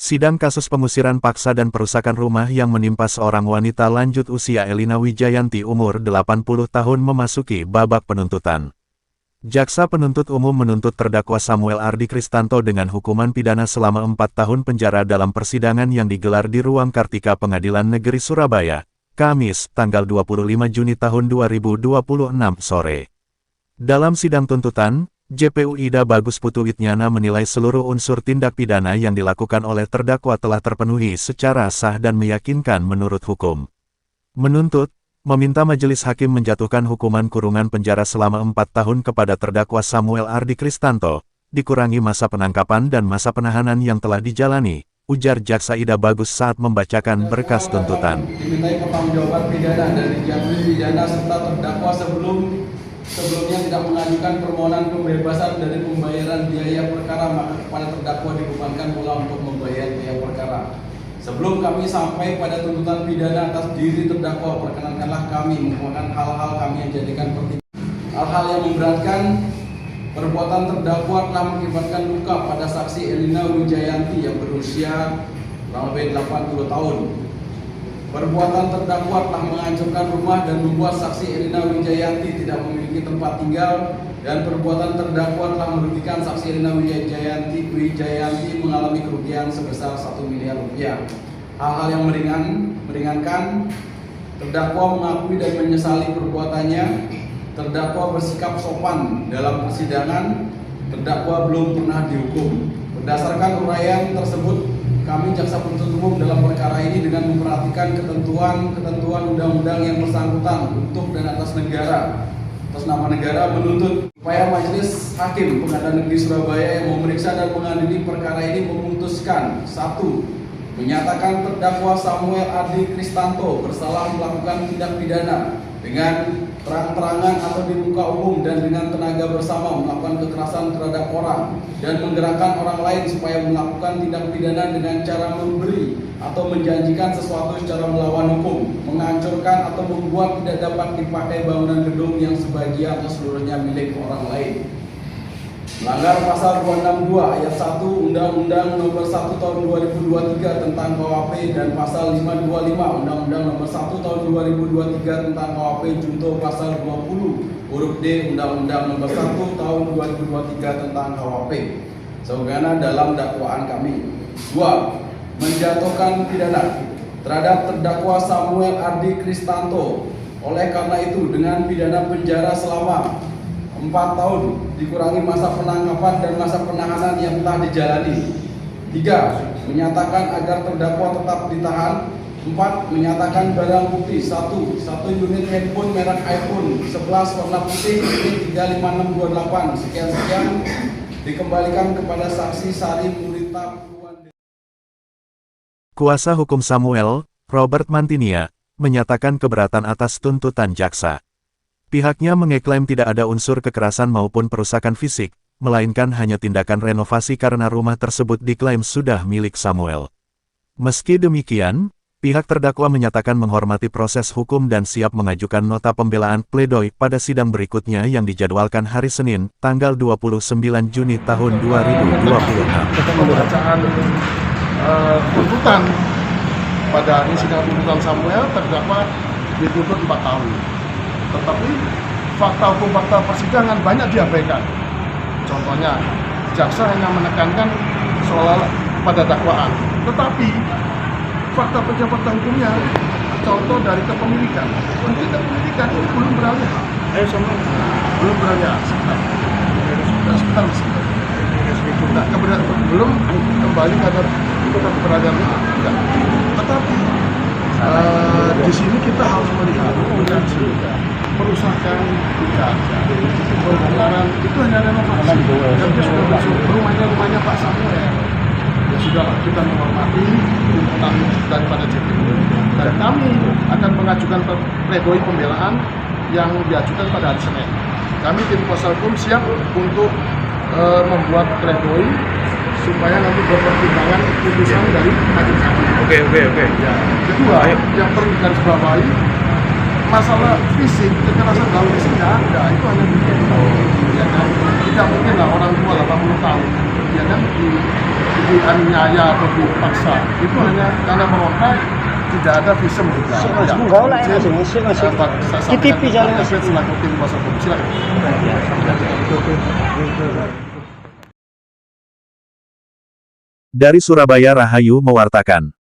Sidang kasus pengusiran paksa dan perusakan rumah yang menimpa seorang wanita lanjut usia Elina Wijayanti umur 80 tahun memasuki babak penuntutan. Jaksa penuntut umum menuntut terdakwa Samuel Ardi Kristanto dengan hukuman pidana selama 4 tahun penjara dalam persidangan yang digelar di Ruang Kartika Pengadilan Negeri Surabaya, Kamis, tanggal 25 Juni tahun 2026 sore. Dalam sidang tuntutan, JPU Ida Bagus Putu Witnyana menilai seluruh unsur tindak pidana yang dilakukan oleh terdakwa telah terpenuhi secara sah dan meyakinkan menurut hukum. Menuntut, meminta majelis hakim menjatuhkan hukuman kurungan penjara selama 4 tahun kepada terdakwa Samuel Ardi Kristanto, dikurangi masa penangkapan dan masa penahanan yang telah dijalani, ujar Jaksa Ida Bagus saat membacakan berkas tuntutan. Dimintai pertanggungjawaban pidana dari jaminan pidana serta terdakwa sebelumnya tidak mengajukan permohonan pembebasan dari pembayaran biaya perkara, maka kepada terdakwa dibebankan pula untuk membayar biaya perkara. Sebelum kami sampai pada tuntutan pidana atas diri terdakwa, perkenankanlah kami mengumpulkan hal-hal kami yang jadikan pertimbangan. Hal-hal yang memberatkan: perbuatan terdakwa telah mengakibatkan luka pada saksi Elina Wijayanti yang berusia kurang lebih 80 tahun. Perbuatan terdakwa telah menghancurkan rumah dan membuat saksi Elina Wijayanti tidak memiliki tempat tinggal, dan perbuatan terdakwa telah merugikan saksi Elina Wijayanti mengalami kerugian sebesar 1 miliar rupiah. Hal-hal yang meringankan: terdakwa mengakui dan menyesali perbuatannya, terdakwa bersikap sopan dalam persidangan, terdakwa belum pernah dihukum. Berdasarkan uraian tersebut, kami jaksa penuntut umum dalam perkara ini dengan memperhatikan ketentuan undang-undang yang bersangkutan untuk dan atas nama negara menuntut supaya Majelis Hakim Pengadilan Negeri Surabaya yang memeriksa dan mengadili perkara ini memutuskan: 1. Menyatakan terdakwa Samuel Ardi Kristanto bersalah melakukan tindak pidana dengan terang-terangan atau di muka umum dan dengan tenaga bersama melakukan kekerasan terhadap orang dan menggerakkan orang lain supaya melakukan tindak pidana dengan cara memberi atau menjanjikan sesuatu secara melawan hukum, menghancurkan atau membuat tidak dapat dipakai bangunan gedung yang sebagian atau seluruhnya milik orang lain. Melanggar pasal 262 ayat 1 Undang-Undang Nomor 1 Tahun 2023 tentang KUHP dan pasal 525 Undang-Undang Nomor 1 Tahun 2023 tentang KUHP junto pasal 20 huruf D Undang-Undang Nomor 1 Tahun 2023 tentang KUHP sebagaimana dalam dakwaan kami. 2. Menjatuhkan pidana terhadap terdakwa Samuel Ardi Kristanto oleh karena itu dengan pidana penjara selama 4 tahun dikurangi masa penangkapan dan masa penahanan yang telah dijalani. 3. Menyatakan agar terdakwa tetap ditahan. 4. Menyatakan barang bukti 1 unit handphone merek iPhone 11 warna putih ini 35628 sekian dikembalikan kepada saksi Sari Murita. Kuasa hukum Samuel, Robert Mantinia, menyatakan keberatan atas tuntutan jaksa. Pihaknya mengeklaim tidak ada unsur kekerasan maupun perusakan fisik, melainkan hanya tindakan renovasi karena rumah tersebut diklaim sudah milik Samuel. Meski demikian, pihak terdakwa menyatakan menghormati proses hukum dan siap mengajukan nota pembelaan pledoi pada sidang berikutnya yang dijadwalkan hari Senin, tanggal 29 Juni tahun 2026. Pembacaan tuntutan pada hari sidang tuntutan Samuel, terdakwa dituntut 4 tahun. Tetapi fakta hukum fakta persidangan banyak diabaikan. Contohnya, jaksa hanya menekankan soal pada dakwaan, tetapi fakta fakta hukumnya, contoh dari kepemilikan. Untuk kepemilikan ini belum beralih. Belum beralih. Sebentar. Belum kembali pada keberadaan itu. Tetapi di sini kita harus melihat mengkaji perusahaan tidak, pembongkaran itu hanya renovasi. Dan dia sudah masuk rumahnya Pak Samuel. Ya sudah, kita menghormati tuntutan daripada JPU. Dan kami akan mengajukan pledoi pembelaan yang diajukan pada hari Senin. Kami tim kuasa hukum siap untuk membuat pledoi supaya nanti berpertimbangan putusan dari majelis hakim. Oke. Ya. Kedua, yang perlu digarisbawahi, masalah fisik, kekerasan dalam fisik tidak ada, itu hanya bikin. Ya kan? Tidak mungkin lah orang tua 80 tahun, ya kan, dianiaya atau dipaksa. Itu hanya karena meronta, tidak ada visum juga. Enggak lah ya, masih CCTV jalan selaku tim kuasa hukum. Silakan. Dari Surabaya Rahayu mewartakan.